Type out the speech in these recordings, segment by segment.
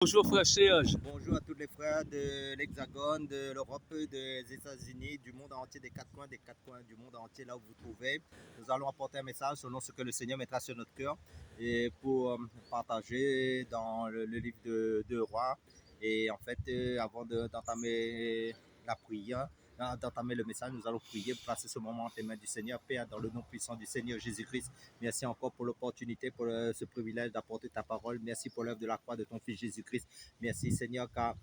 Bonjour frère Serge. Bonjour à tous les frères de l'Hexagone, de l'Europe, des États-Unis, du monde entier, des quatre coins du monde entier, là où vous trouvez. Nous allons apporter un message selon ce que le Seigneur mettra sur notre cœur et pour partager dans le livre de Rois. Et en fait, avant d'entamer la prière, d'entamer le message, nous allons prier, placer ce moment entre les mains du Seigneur. Père, dans le nom puissant du Seigneur Jésus-Christ, merci encore pour l'opportunité, pour ce privilège d'apporter ta parole. Merci pour l'œuvre de la croix de ton Fils Jésus-Christ. Merci Seigneur, car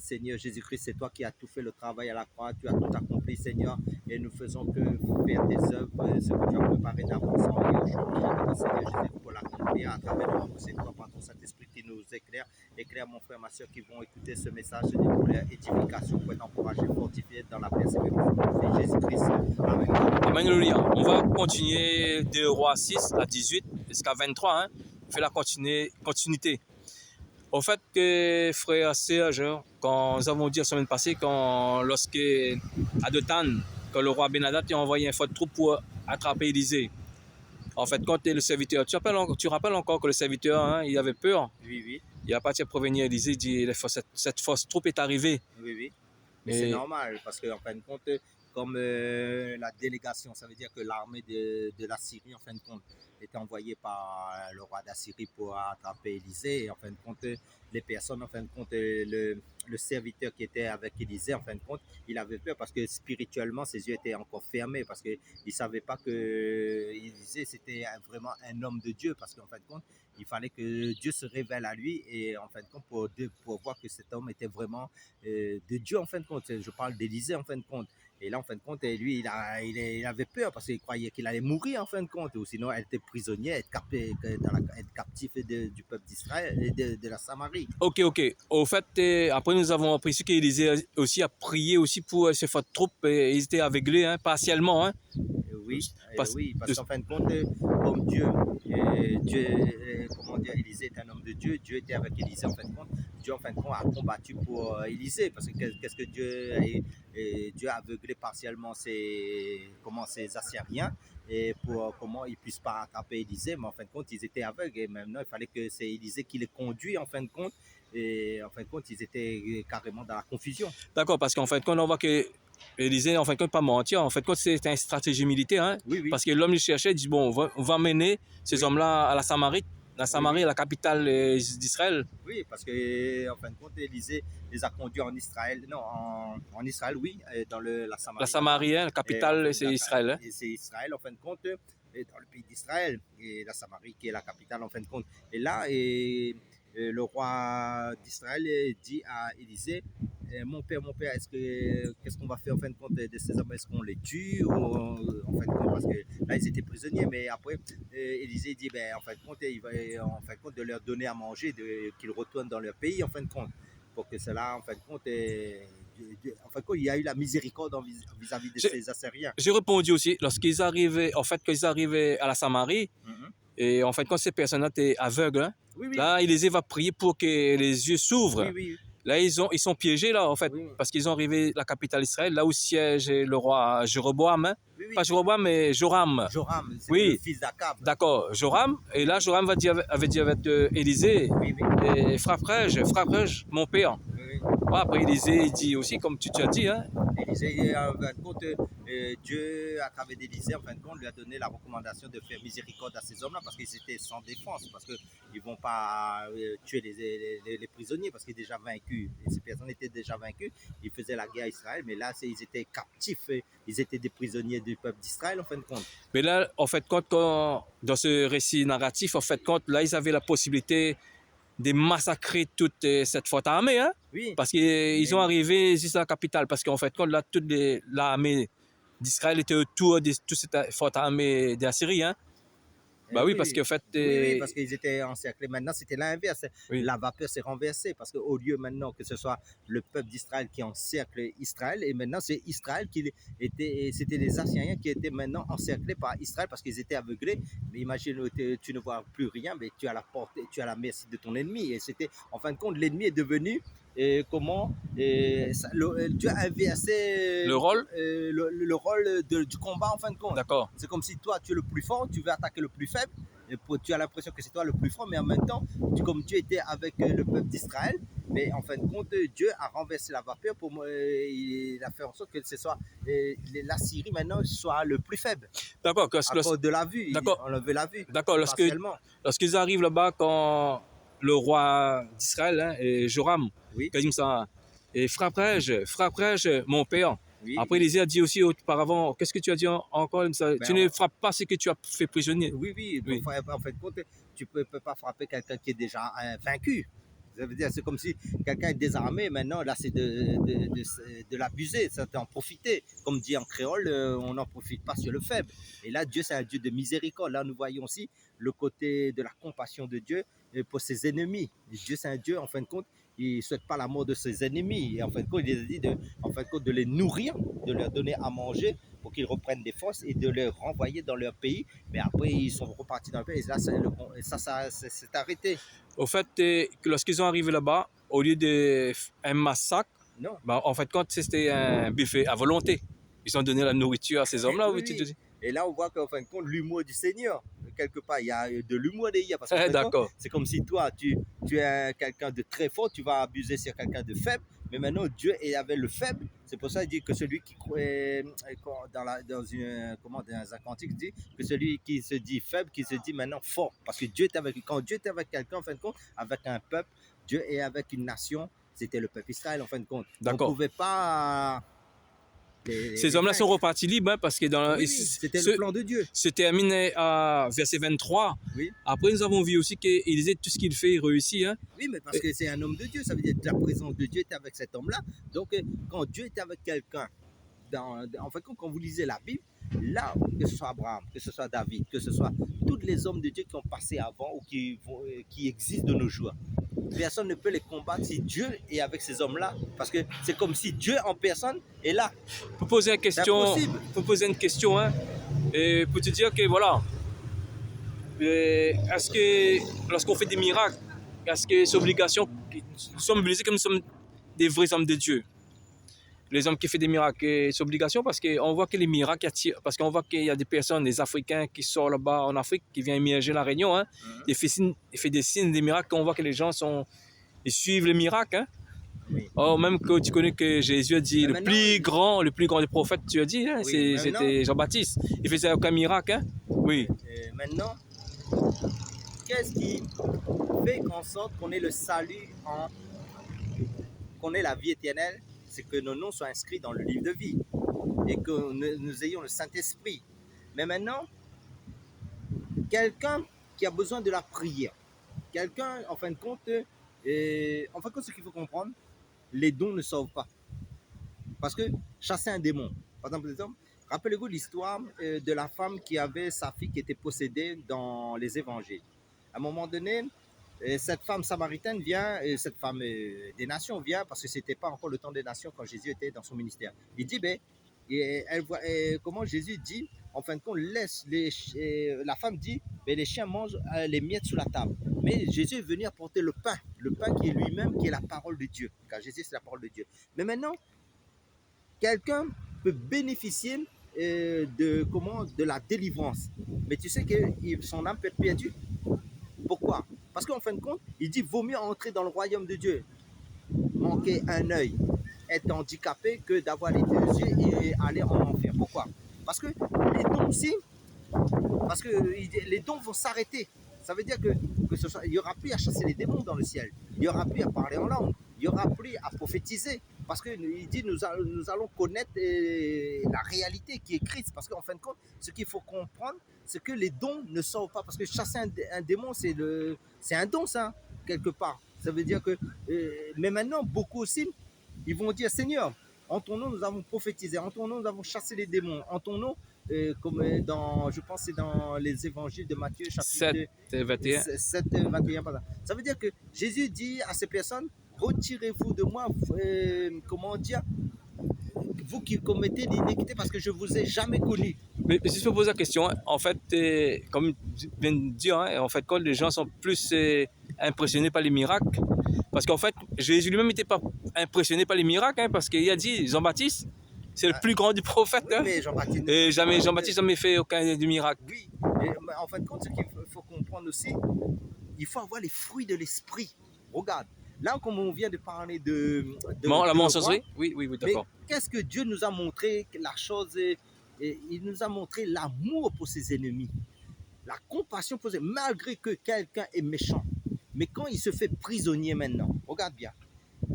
Seigneur Jésus-Christ, c'est toi qui as tout fait le travail à la croix, tu as tout accompli Seigneur, et nous faisons que faire tes œuvres, ce que tu as préparé d'avance en aujourd'hui, Seigneur Jésus, pour l'accomplir à travers nous. C'est toi par ton Saint-Esprit qui nous éclaire. Éclaire mon frère, ma soeur qui vont écouter ce message, Seigneur, pour leur édification, pour être encouragés, fortifiés dans la persévérance de ton Fils Jésus-Christ. Amen. Alléluia. On va continuer de Rois 6 à 18 jusqu'à 23. On fait la continuité. Au fait que frère Serge, quand nous avons dit la semaine passée, lorsque à Dothan, quand le roi Ben-Hadad a envoyé un fort de troupes pour attraper Élisée. En fait, quand tu es le serviteur, tu rappelles encore que le serviteur, il avait peur. Oui. Il a parti à prévenir Élisée, il dit cette force troupe est arrivée. Oui. Mais c'est normal, parce qu'en fin de compte, comme la délégation, ça veut dire que l'armée de la Syrie, en fin de compte, était envoyée par le roi d'Assyrie pour attraper Élisée. Et en fin de compte, les personnes, en fin de compte, le serviteur qui était avec Élisée, en fin de compte, il avait peur parce que spirituellement, ses yeux étaient encore fermés, parce qu'il ne savait pas que Élisée, c'était vraiment un homme de Dieu, parce qu'en fin de compte, il fallait que Dieu se révèle à lui, et en fin de compte, pour voir que cet homme était vraiment de Dieu, en fin de compte. Je parle d'Élisée, en fin de compte. Et là, en fin de compte, lui, il avait peur parce qu'il croyait qu'il allait mourir, en fin de compte. Ou sinon, elle était prisonnière, être captif du peuple d'Israël et de la Samarie. Ok. Au fait, après, nous avons appris qu'Élisée aussi a prié aussi pour ces fortes troupes. Ils étaient aveuglés, partiellement. Oui, parce qu'en fin de compte, comme comment dire, Élisée est un homme de Dieu, Dieu était avec Élisée, en fin de compte. Dieu, en fin de compte, a combattu pour Élisée, parce que qu'est-ce que Dieu a aveuglé partiellement ses Assyriens, et pour comment ils ne puissent pas attraper Élisée, mais en fin de compte, ils étaient aveugles, et maintenant, il fallait que c'est Élisée qui les conduit, en fin de compte, et en fin de compte, ils étaient carrément dans la confusion. D'accord, parce qu'en fin de compte, on voit que Élisée, en fin de compte, pas mentir, en fin de compte, c'est une stratégie militaire, Oui. Parce que l'homme, il cherchait, il dit, bon, on va mener ces hommes-là à la Samarie. La Samarie est la capitale d'Israël. Oui, parce que en fin de compte, Élisée les a conduits en Israël. Non, en Israël, oui, dans la Samarie. La Samarie, la capitale, c'est Israël. Et c'est Israël, en fin de compte, dans le pays d'Israël. Et la Samarie, qui est la capitale, en fin de compte. Et là, le roi d'Israël dit à Élisée, mon père, qu'est-ce qu'on va faire en fin de compte de ces hommes? Est-ce qu'on les tue en fin de compte, parce que là ils étaient prisonniers, mais après Élisée dit en fin de compte, il va en fin de compte de leur donner à manger, qu'ils retournent dans leur pays, en fin de compte, pour que cela, en fin de compte, en fin de compte, il y a eu la miséricorde vis-à-vis de ces Assyriens. J'ai répondu aussi, lorsqu'ils arrivaient, en fait, quand ils arrivaient à la Samarie, et en fait, quand ces personnes-là étaient aveugles, Oui. Là, Élisée va prier pour que les yeux s'ouvrent. Oui. Là, ils sont piégés, là, en fait, parce qu'ils ont arrivé à la capitale d'Israël, là où siège le roi Jéroboam. Pas Jéroboam, mais Joram. Joram, c'est le fils d'Akab. D'accord, Joram. Et là, Joram avait dit avec Élisée, frappe-je, mon père. Après, Élisée dit aussi, comme tu as dit. Élisée, en fin de compte, Dieu, à travers d'Élisée, en fin de compte, lui a donné la recommandation de faire miséricorde à ces hommes-là, parce qu'ils étaient sans défense, parce qu'ils ne vont pas tuer les prisonniers, parce qu'ils étaient déjà vaincus. Et ces personnes étaient déjà vaincues. Ils faisaient la guerre à Israël, mais là, ils étaient captifs. Ils étaient des prisonniers du peuple d'Israël, en fin de compte. Mais là, en fait, dans ce récit narratif, en fait, là, ils avaient la possibilité de massacrer toute cette forte armée, Oui. Parce qu'ils ont arrivé jusqu'à la capitale, parce qu'en fait, là, toute l'armée d'Israël était autour de toute cette forte armée d'Assyrie, oui, parce qu'en fait... Oui, parce qu'ils étaient encerclés. Maintenant, c'était l'inverse. Oui. La vapeur s'est renversée, parce qu'au lieu maintenant que ce soit le peuple d'Israël qui encercle Israël, et maintenant c'est Israël c'était les Assyriens qui étaient maintenant encerclés par Israël, parce qu'ils étaient aveuglés. Mais imagine, tu ne vois plus rien, mais tu as la portée, tu as la merci de ton ennemi. Et c'était, en fin de compte, l'ennemi est devenu Dieu a inversé le rôle, le rôle du combat, en fin de compte. D'accord. C'est comme si toi, tu es le plus fort, tu veux attaquer le plus faible, tu as l'impression que c'est toi le plus fort, mais en même temps, comme tu étais avec le peuple d'Israël, mais en fin de compte, Dieu a renversé la vapeur pour moi, il a fait en sorte que ce soit la Syrie maintenant soit le plus faible. D'accord. À cause de la vue, D'accord. on veut la vue. D'accord. Lorsqu'ils arrivent là-bas, quand le roi d'Israël, hein, et Joram, Oui, qui a dit ça, et frapperai-je mon père. oui. Après, Élisée a dit aussi auparavant, qu'est-ce que tu as dit encore? Tu ne frappes pas ce que tu as fait prisonnier. Oui. Oui. En fin de compte, tu ne peux pas frapper quelqu'un qui est déjà vaincu. Ça veut dire, c'est comme si quelqu'un est désarmé, maintenant, là, c'est de l'abuser, c'est d'en profiter. Comme dit en créole, on n'en profite pas sur le faible. Et là, Dieu, c'est un Dieu de miséricorde. Là, nous voyons aussi le côté de la compassion de Dieu pour ses ennemis. Dieu, c'est un Dieu, en fin de compte, il ne souhaite pas la mort de ses ennemis. Et en fin de compte, il a dit de les nourrir, de leur donner à manger pour qu'ils reprennent des forces et de les renvoyer dans leur pays. Mais après, ils sont repartis dans le pays. Et là, ça s'est arrêté. Au fait, lorsqu'ils sont arrivés là-bas, au lieu d'un massacre, Non. bah, en fait, quand c'était un buffet à volonté, ils ont donné la nourriture à ces hommes-là. Oui. Et là, on voit qu'en fin de compte, l'humour du Seigneur, quelque part, il y a de l'humour derrière. Parce que D'accord. c'est comme si toi, tu es quelqu'un de très fort, tu vas abuser sur quelqu'un de faible. Mais maintenant, Dieu est avec le faible. C'est pour ça qu'il dit que celui qui croit dans un cantique, dit que celui qui se dit faible, qui se dit maintenant fort. Parce que Dieu est avec lui. Quand Dieu est avec quelqu'un, en fin de compte, avec un peuple, Dieu est avec une nation. C'était le peuple Israël, en fin de compte. D'accord. On ne pouvait pas. Ces hommes-là sont repartis libres, hein, parce que c'était le plan de Dieu. Se termine à verset 23. Oui. Après, nous avons vu aussi qu'Élisée, tout ce qu'il fait, il réussit. Hein. Oui, mais parce que c'est un homme de Dieu, ça veut dire que la présence de Dieu était avec cet homme-là. Donc, quand Dieu était avec quelqu'un, en fait, quand vous lisez la Bible, là, que ce soit Abraham, que ce soit David, que ce soit tous les hommes de Dieu qui ont passé avant ou qui existent de nos jours, personne ne peut les combattre si Dieu est avec ces hommes-là. Parce que c'est comme si Dieu en personne est là. Pour poser une question, hein, et pour te dire que voilà, est-ce que lorsqu'on fait des miracles, est-ce que c'est obligation, nous sommes obligés comme nous sommes des vrais hommes de Dieu? Les hommes qui font des miracles, c'est obligation parce qu'on voit que les miracles attirent, parce qu'on voit qu'il y a des personnes, des Africains qui sortent là-bas en Afrique, qui viennent immerger la Réunion, hein. Ils font des signes, des miracles, on voit que les gens ils suivent les miracles, hein. Oui. Or, même que tu connais que Jésus a dit, le plus grand des prophètes, tu as dit, hein, oui, c'était Jean-Baptiste. Il faisait aucun miracle, hein. Oui. Et maintenant, qu'est-ce qui fait en sorte qu'on ait le salut, qu'on ait la vie éternelle? C'est que nos noms soient inscrits dans le livre de vie et que nous ayons le Saint-Esprit. Mais maintenant, quelqu'un qui a besoin de la prière, quelqu'un, en fin de compte, ce qu'il faut comprendre, les dons ne sauvent pas. Parce que chasser un démon, par exemple, rappelez-vous l'histoire de la femme qui avait sa fille qui était possédée dans les évangiles. À un moment donné, cette femme samaritaine vient, cette femme des nations vient, parce que ce n'était pas encore le temps des nations quand Jésus était dans son ministère. Il dit, elle voit comment Jésus dit, en fin de compte, la femme dit, les chiens mangent les miettes sous la table. Mais Jésus est venu apporter le pain qui est lui-même, qui est la parole de Dieu. Car Jésus, c'est la parole de Dieu. Mais maintenant, quelqu'un peut bénéficier de la délivrance. Mais tu sais que son âme peut être perdue. Pourquoi? Parce qu'en fin de compte, il dit vaut mieux entrer dans le royaume de Dieu, manquer un œil, être handicapé que d'avoir les deux yeux et aller en enfer. Pourquoi? Parce que les dons aussi, parce que les dons vont s'arrêter. Ça veut dire il n'y aura plus à chasser les démons dans le ciel. Il n'y aura plus à parler en langue. Il n'y aura plus à prophétiser. Parce qu'il dit nous allons connaître la réalité qui est Christ. Parce qu'en fin de compte, ce qu'il faut comprendre, c'est que les dons ne sauvent pas. Parce que chasser un démon, c'est un don, ça, quelque part. Ça veut dire que... mais maintenant, beaucoup aussi, ils vont dire, Seigneur, en ton nom, nous avons prophétisé. En ton nom, nous avons chassé les démons. En ton nom, comme je pense que c'est dans les évangiles de Matthieu, chapitre 7, 21. Ça veut dire que Jésus dit à ces personnes, retirez-vous de moi, vous qui commettez l'iniquité parce que je ne vous ai jamais connu. Mais si je peux poser la question, en fait, comme je viens de dire, hein, en fait, quand les gens sont plus impressionnés par les miracles, parce qu'en fait, Jésus lui-même n'était pas impressionné par les miracles, hein, parce qu'il a dit, Jean-Baptiste, c'est le plus grand du prophète. Hein. Mais Jean-Baptiste et Jean-Baptiste n'a jamais fait aucun du miracle. Oui, mais en fin de compte, ce qu'il faut qu'on comprendre aussi, il faut avoir les fruits de l'esprit. Regarde, là, comme on vient de parler La de mensongerie? roi, Oui, mais d'accord. qu'est-ce que Dieu nous a montré? La chose, il nous a montré l'amour pour ses ennemis, la compassion pour ses ennemis, malgré que quelqu'un est méchant. Mais quand il se fait prisonnier maintenant, regarde bien,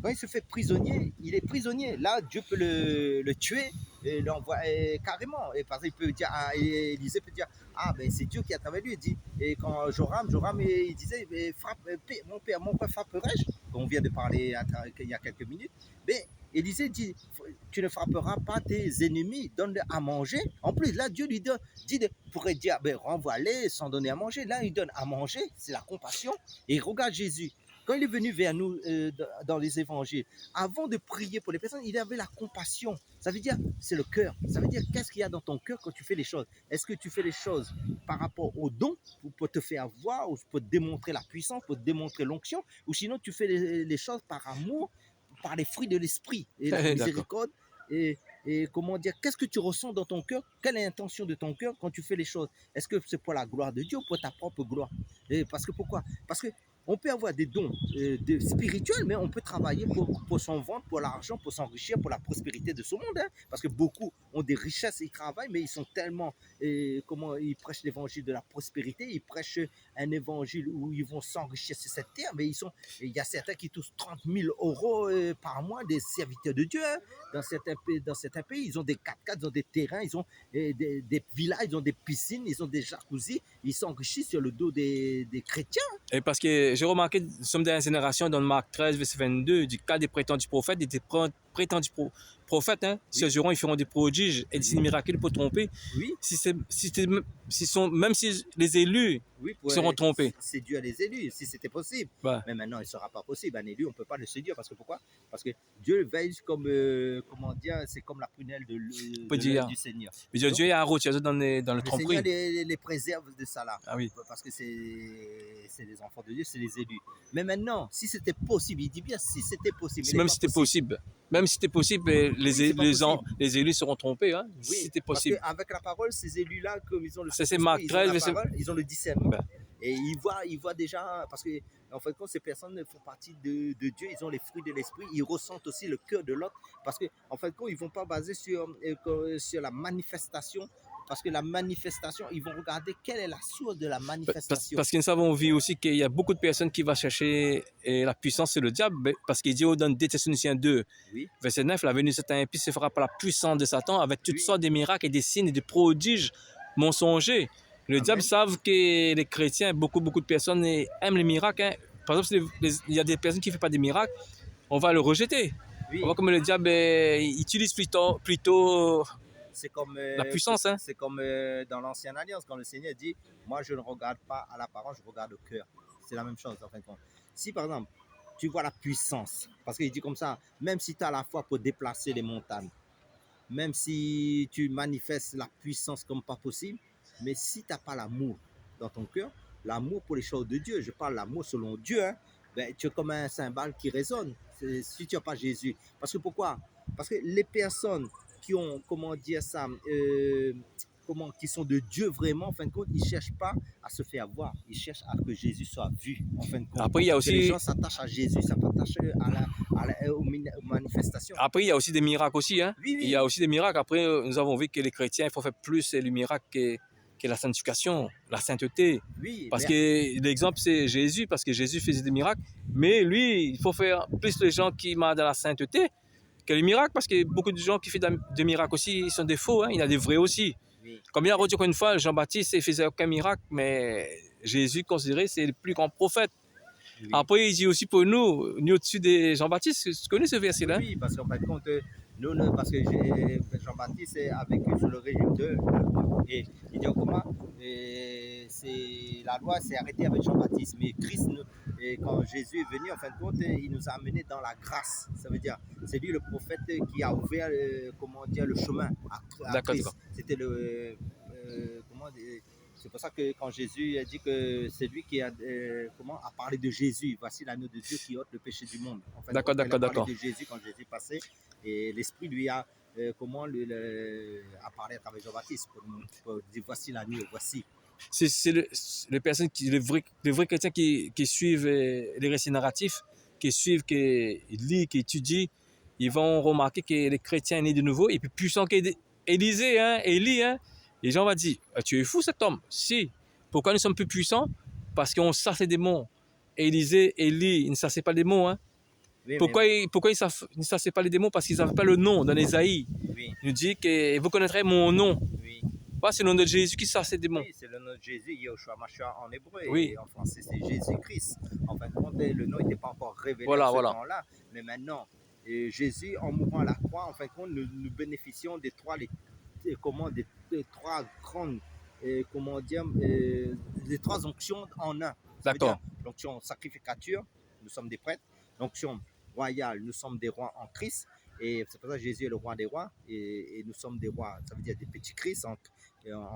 quand il se fait prisonnier, il est prisonnier. Là, Dieu peut le tuer et l'envoyer carrément. Et par exemple, il peut dire, Élisée peut dire, ah ben c'est Dieu qui a travaillé lui. Il dit, et quand Joram, il disait, frappe, mon père frapperai-je? On vient de parler il y a quelques minutes. Mais Élisée dit, tu ne frapperas pas tes ennemis, donne-leur à manger. En plus, là, Dieu lui pourrait dire, ben, renvoie-les sans donner à manger. Là, il donne à manger, c'est la compassion. Et regarde Jésus. Quand il est venu vers nous dans les évangiles, avant de prier pour les personnes, il avait la compassion. Ça veut dire, c'est le cœur. Ça veut dire, qu'est-ce qu'il y a dans ton cœur quand tu fais les choses? Est-ce que tu fais les choses par rapport au don, pour te faire voir, ou pour te démontrer la puissance, pour te démontrer l'onction, ou sinon tu fais les choses par amour, par les fruits de l'esprit et la miséricorde et comment dire, qu'est-ce que tu ressens dans ton cœur? Quelle est l'intention de ton cœur quand tu fais les choses? Est-ce que c'est pour la gloire de Dieu ou pour ta propre gloire? Parce que pourquoi? Parce que on peut avoir des dons spirituels, mais on peut travailler pour son ventre, pour l'argent, pour s'enrichir, pour la prospérité de ce monde. Hein, parce que beaucoup ont des richesses, ils travaillent, mais ils sont tellement, comment ils prêchent l'évangile de la prospérité, ils prêchent un évangile où ils vont s'enrichir sur cette terre, mais il y a certains qui touchent 30 000 euros par mois, des serviteurs de Dieu. Hein, dans certains pays, ils ont des 4x4, ils ont des terrains, ils ont des villas, ils ont des piscines, ils ont des jacuzzis, ils s'enrichissent sur le dos des chrétiens. Et parce que j'ai remarqué, nous sommes dans une génération, dans Marc 13, verset 22, du cas des prétendus prophètes, et des prétendus prophètes, hein, Oui. ces ils feront des prodiges et des signes miracles pour tromper. Oui. Même si les élus oui, seront trompés. C'est Dieu à les élus, si c'était possible. Ouais. Mais maintenant, il ne sera pas possible. Un élu, on ne peut pas le séduire. Parce que pourquoi? Parce que Dieu veille comme, comment dire, c'est comme la prunelle de l'œil du Seigneur. Mais Dieu est un routier dans le tromperie. Le Seigneur les préserve de ça là. Ah oui. Parce que c'est les enfants de Dieu, c'est les élus. Mais maintenant, si c'était possible, il dit bien si c'était possible. Même si c'était possible. Même si c'était possible, les élus seront trompés. Hein, oui, si c'était possible. Parce qu'avec la parole, ces élus-là, comme ils ont le c'est Marc 13, ils ont le discernement. Ben. Et ils voient déjà, parce que en fait, quand ces personnes font partie de Dieu, ils ont les fruits de l'esprit, ils ressentent aussi le cœur de l'autre, parce que en fait, quand ils ne vont pas baser sur la manifestation, parce que la manifestation, ils vont regarder quelle est la source de la manifestation. Parce que nous avons vu aussi qu'il y a beaucoup de personnes qui vont chercher la puissance, c'est le diable, parce qu'il dit dans 2 Thessaloniciens 2, oui. Verset 9, la venue de Satan impie se fera par la puissance de Satan, avec toutes sortes de miracles et des signes et des prodiges mensongers. Le diable savent que les chrétiens, beaucoup de personnes aiment les miracles. Hein. Par exemple, il y a des personnes qui ne font pas des miracles, on va le rejeter. Oui. On voit comme le diable utilise plutôt c'est comme la puissance. Hein. C'est comme dans l'Ancienne Alliance, quand le Seigneur dit, moi je ne regarde pas à l'apparence, je regarde au cœur. C'est la même chose en fin de compte. Si par exemple, tu vois la puissance, parce qu'il dit comme ça, même si tu as la foi pour déplacer les montagnes, même si tu manifestes la puissance comme pas possible, mais si tu n'as pas l'amour dans ton cœur, l'amour pour les choses de Dieu, je parle l'amour selon Dieu, hein, ben, tu es comme un cymbale qui résonne si tu n'as pas Jésus. Parce que pourquoi? Parce que les personnes qui ont, comment dire ça, qui sont de Dieu vraiment, en fin de compte, ils ne cherchent pas à se faire voir, ils cherchent à que Jésus soit vu, en fin de compte. Après, il y a aussi... Que les gens s'attachent à Jésus, s'attachent aux manifestations. Après, il y a aussi des miracles aussi. Hein? Oui. Il y a aussi des miracles. Après, nous avons vu que les chrétiens, il faut faire plus le miracle que la sanctification, la sainteté. Oui, parce que l'exemple, c'est Jésus, parce que Jésus faisait des miracles. Mais lui, il faut faire plus les gens qui marchent dans la sainteté que les miracles, parce que beaucoup de gens qui font des miracles aussi, ils sont des faux. Hein? Il y a des vrais aussi. Oui. Comme il a redit une fois, Jean-Baptiste ne faisait aucun miracle, mais Jésus considéré c'est le plus grand prophète. Oui. Après, il dit aussi pour nous au-dessus de Jean-Baptiste, tu connais ce verset-là? Oui, parce qu'en fin de compte, nous, parce que Jean-Baptiste a vécu sous le régime de et il dit comment la loi s'est arrêtée avec Jean-Baptiste, mais Christ, quand Jésus est venu, en fin de compte, il nous a amenés dans la grâce. Ça veut dire, c'est lui le prophète qui a ouvert, comment dire, le chemin à Christ. C'était c'est pour ça que quand Jésus a dit que c'est lui qui a parlé de Jésus, voici l'agneau de Dieu qui ôte le péché du monde. En fait, d'accord. Il a parlé de Jésus quand Jésus passait et l'Esprit lui a a parlé à travers Jean-Baptiste pour dire voici l'agneau, voici. c'est les personnes, les vrais chrétiens qui suivent les récits narratifs, qui suivent, qui lisent, qui étudient, ils vont remarquer que les chrétiens nés de nouveau et plus puissants qu'Élisée, hein, Élie, hein. Les gens vont dire, ah, tu es fou cet homme. Si. Pourquoi nous sommes plus puissants? Parce qu'on chasse les démons. Élisée, Élie, ils ne chassaient pas les démons. Hein. Oui, Pourquoi ils ne chassaient pas les démons? Parce qu'ils n'avaient pas le nom dans Ésaïe. oui, Il nous dit que vous connaîtrez mon nom. oui. C'est le nom de Jésus qui chasse les démons. Oui, c'est le nom de Jésus, Yahushua Mashiach en hébreu, Oui. et en français c'est Jésus-Christ. En fin de compte, le nom n'était pas encore révélé Voilà, à ce voilà. temps-là, mais maintenant, Jésus, en mourant à la croix, en fin de compte, nous bénéficions des trois, des trois grandes, comment dire, des trois onctions en un. D'accord. L'onction sacrificature, nous sommes des prêtres. L'onction royale, nous sommes des rois en Christ. Et c'est pour ça que Jésus est le roi des rois. Et nous sommes des rois, ça veut dire des petits Christ en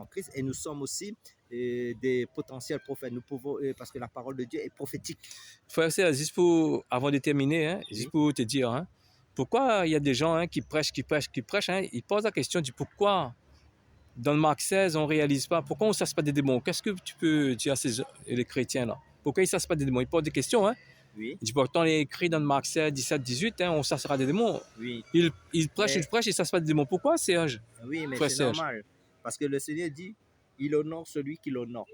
Christ. Et nous sommes aussi des potentiels prophètes. Nous pouvons, parce que la parole de Dieu est prophétique. Frère, c'est juste pour, avant de terminer, hein, juste pour te dire, hein, pourquoi il y a des gens hein, qui prêchent, hein, ils posent la question du pourquoi dans le Marc 16, on ne réalise pas, pourquoi on ne chasse pas des démons? Qu'est-ce que tu peux dire à les chrétiens là? Pourquoi ils ne chassent pas des démons? Ils posent des questions, hein? Oui. Ils disent pourtant, il est écrit dans le Marc 16, 17, 18, hein, on chassera des démons. Oui. Ils prêchent, ils ne chassent pas des démons. Pourquoi, Serge? Oui, mais c'est normal. Parce que le Seigneur dit, il honore celui qui l'honore.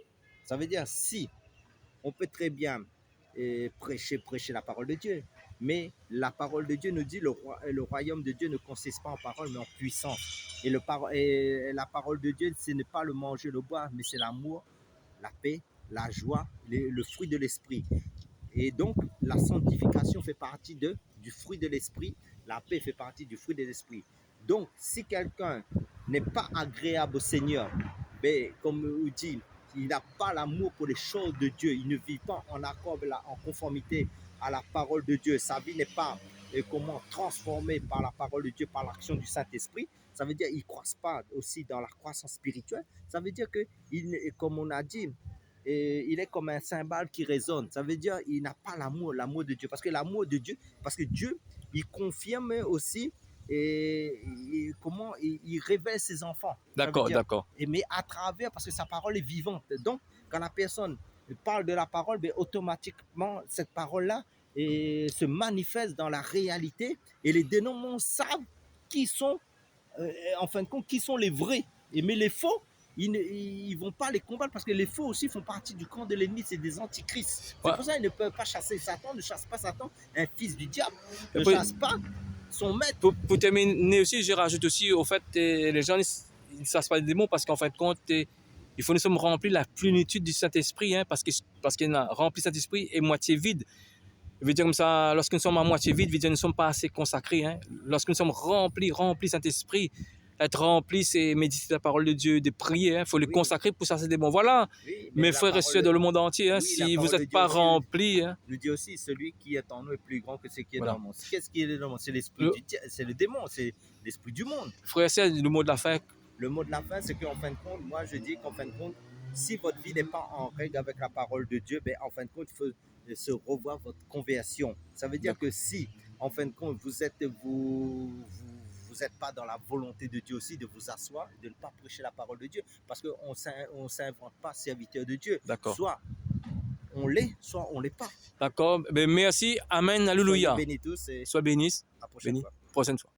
Ça veut dire, si on peut très bien prêcher la parole de Dieu, mais la parole de Dieu nous dit, le royaume de Dieu ne consiste pas en parole, mais en puissance. Et la parole de Dieu, ce n'est pas le manger, le boire, mais c'est l'amour, la paix, la joie, le fruit de l'esprit. Et donc, la sanctification fait partie du fruit de l'esprit, la paix fait partie du fruit de l'esprit. Donc, si quelqu'un n'est pas agréable au Seigneur, ben, comme on dit, il n'a pas l'amour pour les choses de Dieu, il ne vit pas en accord, en conformité à la parole de Dieu, sa vie n'est pas transformée par la parole de Dieu, par l'action du Saint-Esprit, ça veut dire qu'il ne croise pas aussi dans la croissance spirituelle, ça veut dire que, comme on a dit, il est comme un cymbale qui résonne, ça veut dire qu'il n'a pas l'amour de Dieu, parce que l'amour de Dieu, parce que Dieu, il confirme aussi comment il révèle ses enfants. D'accord, d'accord. Mais à travers, parce que sa parole est vivante. Donc, quand la personne parle de la parole, ben, automatiquement, cette parole-là se manifeste dans la réalité. Et les dénommants savent qui sont, en fin de compte, qui sont les vrais. Mais les faux, ils ne vont pas les combattre parce que les faux aussi font partie du camp de l'ennemi, c'est des antichrists. C'est pour ça qu'ils ne peuvent pas chasser Satan, ne chasse pas Satan, un fils du diable, ne chasse pas son maître. Pour terminer aussi, je rajoute aussi au fait que les gens ne chassent pas les démons parce qu'en fin de compte, il faut nous sommes remplis de la plénitude du Saint-Esprit, hein, parce qu'il a rempli le Saint-Esprit et moitié vide. Je veux dire comme ça, lorsque nous sommes à moitié vide, nous ne sommes pas assez consacrés. Hein. Lorsque nous sommes remplis Saint-Esprit, être rempli, c'est méditer la parole de Dieu, de prier. Il faut le consacrer pour chasser des démons. Voilà, mes frères et sœurs dans le monde entier, hein, si vous n'êtes pas remplis. Hein. Nous dit aussi, celui qui est en nous est plus grand que ce qui est dans le monde. Qu'est-ce qui est dans le monde? C'est l'esprit c'est le démon, c'est l'esprit du monde. Frères et sœurs, le mot de la fin. Le mot de la fin, c'est qu'en fin de compte, moi je dis qu'en fin de compte, si votre vie n'est pas en règle avec la parole de Dieu, ben, en fin de compte, il faut se revoir votre conversion. Ça veut dire que si, en fin de compte, vous n'êtes pas dans la volonté de Dieu aussi de vous asseoir, de ne pas prêcher la parole de Dieu, parce qu'on ne s'invente pas serviteur de Dieu. Soit on l'est, soit on ne l'est pas. D'accord. Ben, merci. Amen. Alléluia. Soyez bénis tous. Sois bénis. À la prochaine fois. Prochaine fois.